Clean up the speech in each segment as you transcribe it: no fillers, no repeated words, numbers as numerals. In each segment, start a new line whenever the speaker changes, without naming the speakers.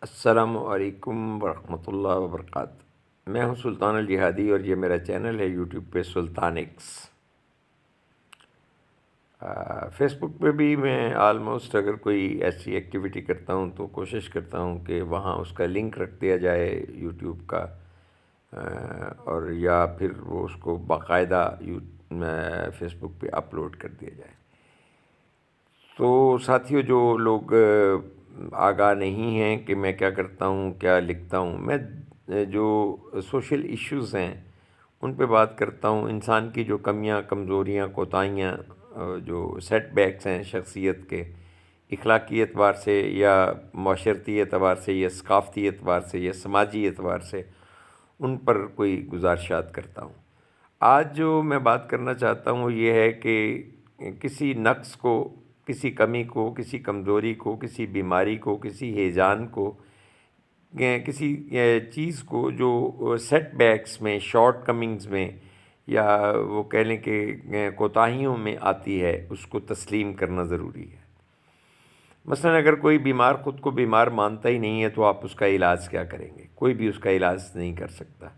السلام علیکم ورحمۃ اللہ وبرکاتہ۔ میں ہوں سلطان الجہادی اور یہ میرا چینل ہے یوٹیوب پہ سلطان ایکس۔ فیس بک پہ بھی میں آلموسٹ اگر کوئی ایسی ایکٹیویٹی کرتا ہوں تو کوشش کرتا ہوں کہ وہاں اس کا لنک رکھ دیا جائے یوٹیوب کا، اور یا پھر وہ اس کو باقاعدہ فیس بک پہ اپلوڈ کر دیا جائے۔ تو ساتھیوں، جو لوگ آگاہ نہیں ہیں کہ میں کیا کرتا ہوں، کیا لکھتا ہوں، میں جو سوشل ایشوز ہیں ان پہ بات کرتا ہوں۔ انسان کی جو کمیاں، کمزوریاں، کوتاہیاں، جو سیٹ بیکس ہیں شخصیت کے، اخلاقی اعتبار سے یا معاشرتی اعتبار سے یا ثقافتی اعتبار سے یا سماجی اعتبار سے، ان پر کوئی گزارشات کرتا ہوں۔ آج جو میں بات کرنا چاہتا ہوں وہ یہ ہے کہ کسی نقص کو، کسی کمی کو، کسی کمزوری کو، کسی بیماری کو، کسی ہیجان کو، کسی چیز کو جو سیٹ بیکس میں، شارٹ کمنگز میں، یا وہ کہہ لیں کہ کوتاہیوں میں آتی ہے، اس کو تسلیم کرنا ضروری ہے۔ مثلا اگر کوئی بیمار خود کو بیمار مانتا ہی نہیں ہے تو آپ اس کا علاج کیا کریں گے؟ کوئی بھی اس کا علاج نہیں کر سکتا۔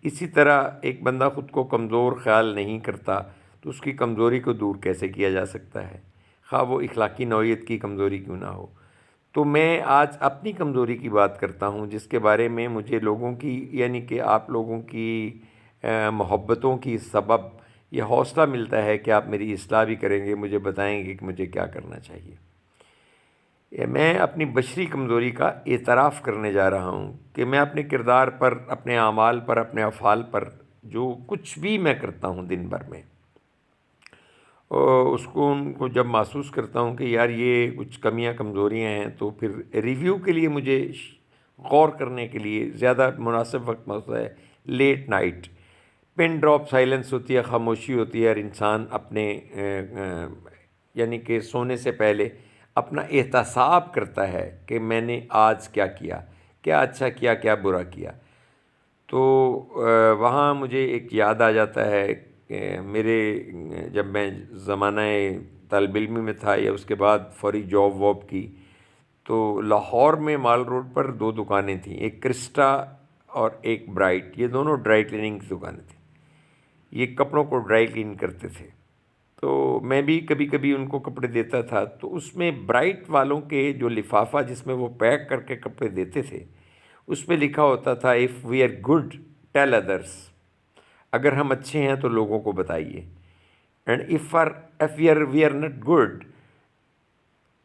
اسی طرح ایک بندہ خود کو کمزور خیال نہیں کرتا تو اس کی کمزوری کو دور کیسے کیا جا سکتا ہے، خواہ وہ اخلاقی نوعیت کی کمزوری کیوں نہ ہو۔ تو میں آج اپنی کمزوری کی بات کرتا ہوں، جس کے بارے میں مجھے لوگوں کی، یعنی کہ آپ لوگوں کی محبتوں کی سبب یہ حوصلہ ملتا ہے کہ آپ میری اصلاح بھی کریں گے، مجھے بتائیں گے کہ مجھے کیا کرنا چاہیے۔ میں اپنی بشری کمزوری کا اعتراف کرنے جا رہا ہوں کہ میں اپنے کردار پر، اپنے اعمال پر، اپنے افعال پر، جو کچھ بھی میں کرتا ہوں دن بھر میں، اس کو ان کو جب محسوس کرتا ہوں کہ یار یہ کچھ کمیاں کمزوریاں ہیں، تو پھر ریویو کے لیے مجھے غور کرنے کے لیے زیادہ مناسب وقت ہوتا ہے late night. Pin drop silence ہوتی ہے، خاموشی ہوتی ہے، اور انسان اپنے یعنی کہ سونے سے پہلے اپنا احتساب کرتا ہے کہ میں نے آج کیا کیا، کیا اچھا کیا، کیا برا کیا۔ تو وہاں مجھے ایک یاد آ جاتا ہے کہ میرے جب میں زمانہ طالب علمی میں تھا یا اس کے بعد فوری جاب واب کی، تو لاہور میں مال روڈ پر دو دکانیں تھیں، ایک کرسٹا اور ایک برائٹ۔ یہ دونوں ڈرائی کلیننگ کی دکانیں تھیں، یہ کپڑوں کو ڈرائی کلین کرتے تھے۔ تو میں بھی کبھی کبھی ان کو کپڑے دیتا تھا، تو اس میں برائٹ والوں کے جو لفافہ جس میں وہ پیک کر کے کپڑے دیتے تھے، اس پہ لکھا ہوتا تھا if we are good tell others, اگر ہم اچھے ہیں تو لوگوں کو بتائیے، and if we are not good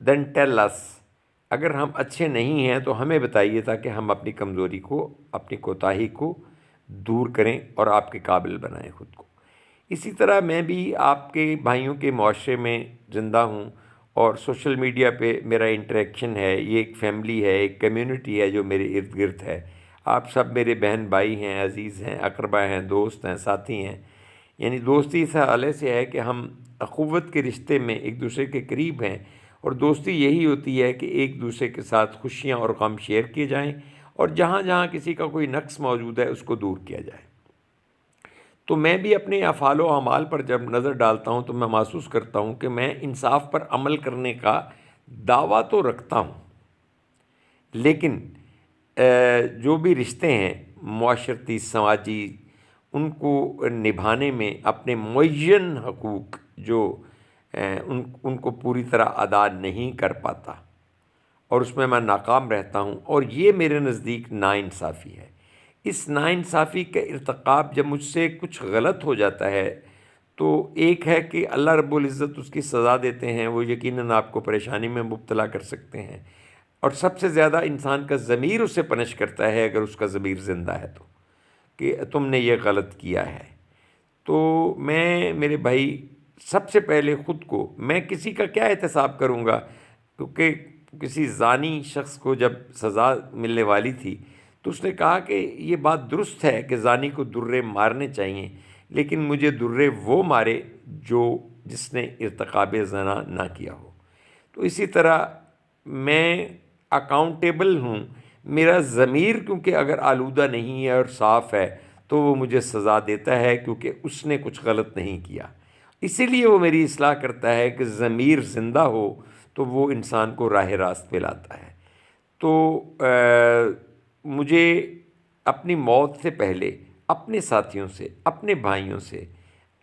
then tell us, اگر ہم اچھے نہیں ہیں تو ہمیں بتائیے تاکہ ہم اپنی کمزوری کو، اپنی کوتاہی کو دور کریں اور آپ کے قابل بنائیں خود کو۔ اسی طرح میں بھی آپ کے بھائیوں کے معاشرے میں زندہ ہوں، اور سوشل میڈیا پہ میرا انٹریکشن ہے، یہ ایک فیملی ہے، ایک کمیونٹی ہے جو میرے ارد گرد ہے۔ آپ سب میرے بہن بھائی ہیں، عزیز ہیں، اقربا ہیں، دوست ہیں، ساتھی ہیں۔ یعنی دوستی اس حوالے سے ہے کہ ہم اخوت کے رشتے میں ایک دوسرے کے قریب ہیں، اور دوستی یہی ہوتی ہے کہ ایک دوسرے کے ساتھ خوشیاں اور غم شیئر کیے جائیں، اور جہاں جہاں کسی کا کوئی نقص موجود ہے اس کو دور کیا جائے۔ تو میں بھی اپنے افعال و اعمال پر جب نظر ڈالتا ہوں تو میں محسوس کرتا ہوں کہ میں انصاف پر عمل کرنے کا دعویٰ تو رکھتا ہوں، لیکن جو بھی رشتے ہیں معاشرتی، سماجی، ان کو نبھانے میں اپنے معین حقوق جو ان کو پوری طرح ادا نہیں کر پاتا، اور اس میں ناکام رہتا ہوں، اور یہ میرے نزدیک ناانصافی ہے۔ اس ناانصافی کا ارتکاب جب مجھ سے کچھ غلط ہو جاتا ہے، تو ایک ہے کہ اللہ رب العزت اس کی سزا دیتے ہیں، وہ یقیناً آپ کو پریشانی میں مبتلا کر سکتے ہیں، اور سب سے زیادہ انسان کا ضمیر اسے پنش کرتا ہے اگر اس کا ضمیر زندہ ہے تو، کہ تم نے یہ غلط کیا ہے۔ تو میں، میرے بھائی، سب سے پہلے خود کو، میں کسی کا کیا احتساب کروں گا، کیونکہ کسی زانی شخص کو جب سزا ملنے والی تھی تو اس نے کہا کہ یہ بات درست ہے کہ زانی کو درے مارنے چاہیے، لیکن مجھے درے وہ مارے جس نے ارتکاب زنا نہ کیا ہو۔ تو اسی طرح میں اکاؤنٹیبل ہوں، میرا ضمیر کیونکہ اگر آلودہ نہیں ہے اور صاف ہے تو وہ مجھے سزا دیتا ہے، کیونکہ اس نے کچھ غلط نہیں کیا۔ اسی لیے وہ میری اصلاح کرتا ہے کہ ضمیر زندہ ہو تو وہ انسان کو راہ راست پہ لاتا ہے۔ تو مجھے اپنی موت سے پہلے اپنے ساتھیوں سے، اپنے بھائیوں سے،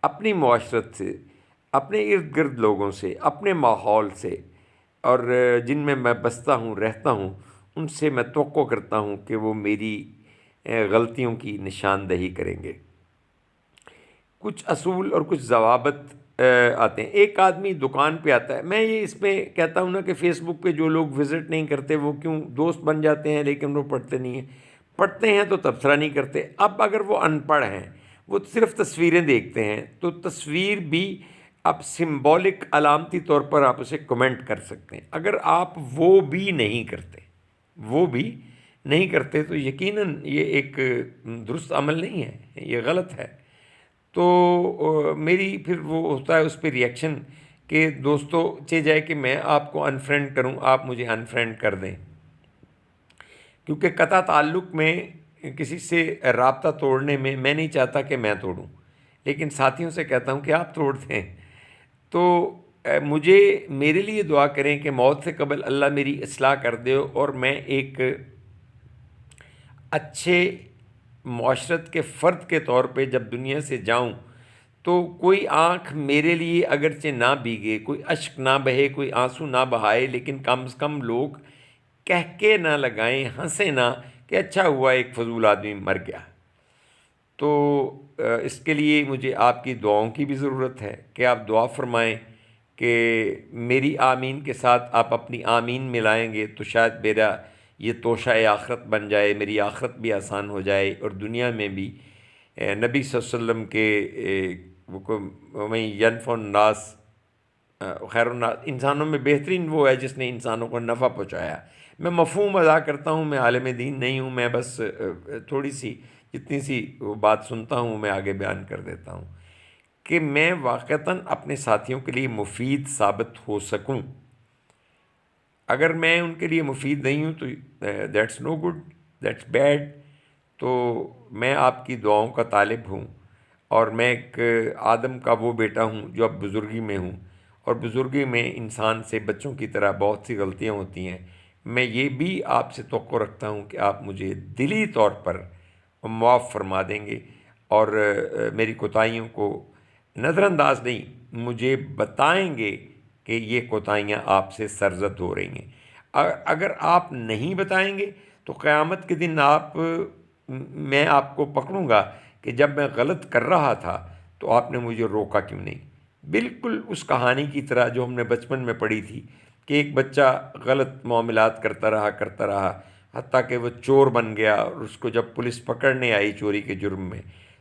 اپنی معاشرت سے، اپنے ارد گرد لوگوں سے، اپنے ماحول سے، اور جن میں بستا ہوں، رہتا ہوں، ان سے میں توقع کرتا ہوں کہ وہ میری غلطیوں کی نشاندہی کریں گے۔ کچھ اصول اور کچھ ضوابط آتے ہیں۔ ایک آدمی دکان پہ آتا ہے، میں یہ اس میں کہتا ہوں نا کہ فیس بک پہ جو لوگ وزٹ نہیں کرتے وہ کیوں دوست بن جاتے ہیں لیکن وہ پڑھتے نہیں ہیں، پڑھتے ہیں تو تبصرہ نہیں کرتے۔ اب اگر وہ ان پڑھ ہیں، وہ صرف تصویریں دیکھتے ہیں، تو تصویر بھی آپ سمبولک علامتی طور پر آپ اسے کمنٹ کر سکتے ہیں۔ اگر آپ وہ بھی نہیں کرتے تو یقیناً یہ ایک درست عمل نہیں ہے، یہ غلط ہے۔ تو میری پھر وہ ہوتا ہے اس پہ ریئیکشن کہ دوستو چاہے جائے کہ میں آپ کو انفرینڈ کروں، آپ مجھے انفرینڈ کر دیں، کیونکہ قطع تعلق میں کسی سے رابطہ توڑنے میں نہیں چاہتا کہ میں توڑوں، لیکن ساتھیوں سے کہتا ہوں کہ آپ توڑ دیں۔ تو میرے لیے دعا کریں کہ موت سے قبل اللہ میری اصلاح کر دے اور میں ایک اچھے معاشرت کے فرد کے طور پہ جب دنیا سے جاؤں تو کوئی آنکھ میرے لیے اگرچہ نہ بھیگے، کوئی اشک نہ بہے، کوئی آنسو نہ بہائے، لیکن کم از کم لوگ کہہ کے نہ لگائیں، ہنسیں نہ کہ اچھا ہوا ایک فضول آدمی مر گیا۔ تو اس کے لیے مجھے آپ کی دعاؤں کی بھی ضرورت ہے کہ آپ دعا فرمائیں کہ میری آمین کے ساتھ آپ اپنی آمین ملائیں گے تو شاید میرا یہ توشہ آخرت بن جائے، میری آخرت بھی آسان ہو جائے اور دنیا میں بھی نبی صلی اللہ علیہ وسلم کے وَمَن يَنْفَعُ النَّاسَ خیر الناس، انسانوں میں بہترین وہ ہے جس نے انسانوں کو نفع پہنچایا۔ میں مفہوم ادا کرتا ہوں، میں عالم دین نہیں ہوں، میں بس تھوڑی سی جتنی سی وہ بات سنتا ہوں میں آگے بیان کر دیتا ہوں کہ میں واقعتاً اپنے ساتھیوں کے لیے مفید ثابت ہو سکوں۔ اگر میں ان کے لیے مفید نہیں ہوں تو that's no good, that's bad. تو میں آپ کی دعاؤں کا طالب ہوں، اور میں ایک آدم کا وہ بیٹا ہوں جو اب بزرگی میں ہوں، اور بزرگی میں انسان سے بچوں کی طرح بہت سی غلطیاں ہوتی ہیں۔ میں یہ بھی آپ سے توقع رکھتا ہوں کہ آپ مجھے دلی طور پر معاف فرما دیں گے اور میری کوتاہیوں کو نظر انداز نہیں، مجھے بتائیں گے کہ یہ کوتاہیاں آپ سے سرزد ہو رہی ہیں۔ اگر آپ نہیں بتائیں گے تو قیامت کے دن میں آپ کو پکڑوں گا کہ جب میں غلط کر رہا تھا تو آپ نے مجھے روکا کیوں نہیں۔ بالکل اس کہانی کی طرح جو ہم نے بچپن میں پڑھی تھی کہ ایک بچہ غلط معاملات کرتا رہا حتیٰ کہ وہ چور بن گیا، اور اس کو جب پولیس پکڑنے آئی چوری کے جرم میں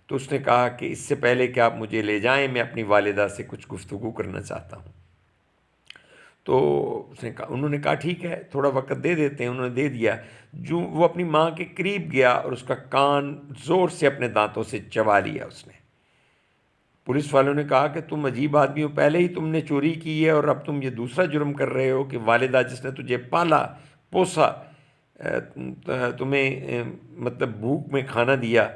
تو اس نے کہا کہ اس سے پہلے کہ آپ مجھے لے جائیں میں اپنی والدہ سے کچھ گفتگو کرنا چاہتا ہوں۔ تو انہوں نے کہا ٹھیک ہے، تھوڑا وقت دے دیتے ہیں۔ انہوں نے دے دیا۔ جو وہ اپنی ماں کے قریب گیا اور اس کا کان زور سے اپنے دانتوں سے چبا لیا اس نے۔ پولیس والوں نے کہا کہ تم عجیب آدمی ہو، پہلے ہی تم نے چوری کی ہے اور اب تم یہ دوسرا جرم کر رہے ہو کہ والدہ جس نے تجھے پالا پوسا، تمہیں مطلب بھوک میں کھانا دیا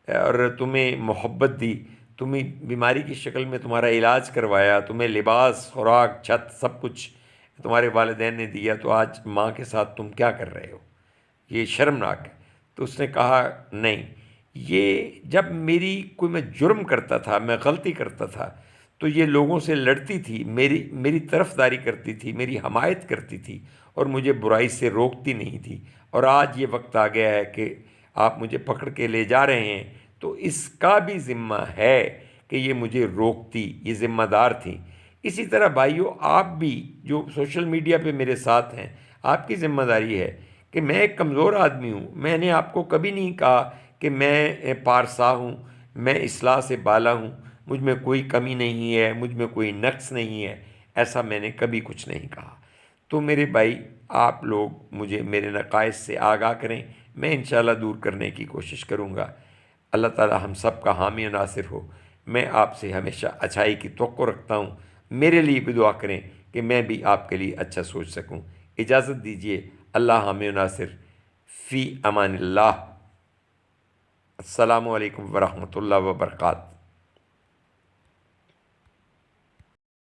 اور تمہیں محبت دی، تمہیں بیماری کی شکل میں تمہارا علاج کروایا، تمہیں لباس، خوراک، چھت، سب کچھ تمہارے والدین نے دیا، تو آج ماں کے ساتھ تم کیا کر رہے ہو؟ یہ شرمناک ہے۔ تو اس نے کہا نہیں، یہ جب میں جرم کرتا تھا، میں غلطی کرتا تھا تو یہ لوگوں سے لڑتی تھی، میری طرفداری کرتی تھی، میری حمایت کرتی تھی اور مجھے برائی سے روکتی نہیں تھی، اور آج یہ وقت آ گیا ہے کہ آپ مجھے پکڑ کے لے جا رہے ہیں تو اس کا بھی ذمہ ہے کہ یہ مجھے روکتی، یہ ذمہ دار تھی۔ اسی طرح بھائیو، آپ بھی جو سوشل میڈیا پہ میرے ساتھ ہیں، آپ کی ذمہ داری ہے کہ میں ایک کمزور آدمی ہوں۔ میں نے آپ کو کبھی نہیں کہا کہ میں پارسا ہوں، میں اصلاح سے بالا ہوں، مجھ میں کوئی کمی نہیں ہے، مجھ میں کوئی نقص نہیں ہے، ایسا میں نے کبھی کچھ نہیں کہا۔ تو میرے بھائی، آپ لوگ مجھے میرے نقائص سے آگاہ کریں، میں انشاءاللہ دور کرنے کی کوشش کروں گا۔ اللہ تعالی ہم سب کا حامی و ناصر ہو۔ میں آپ سے ہمیشہ اچھائی کی توقع رکھتا ہوں۔ میرے لیے بھی دعا کریں کہ میں بھی آپ کے لیے اچھا سوچ سکوں۔ اجازت دیجیے، اللہ حامی و ناصر، فی امان اللہ۔ السلام علیکم ورحمۃ اللہ وبرکاتہ۔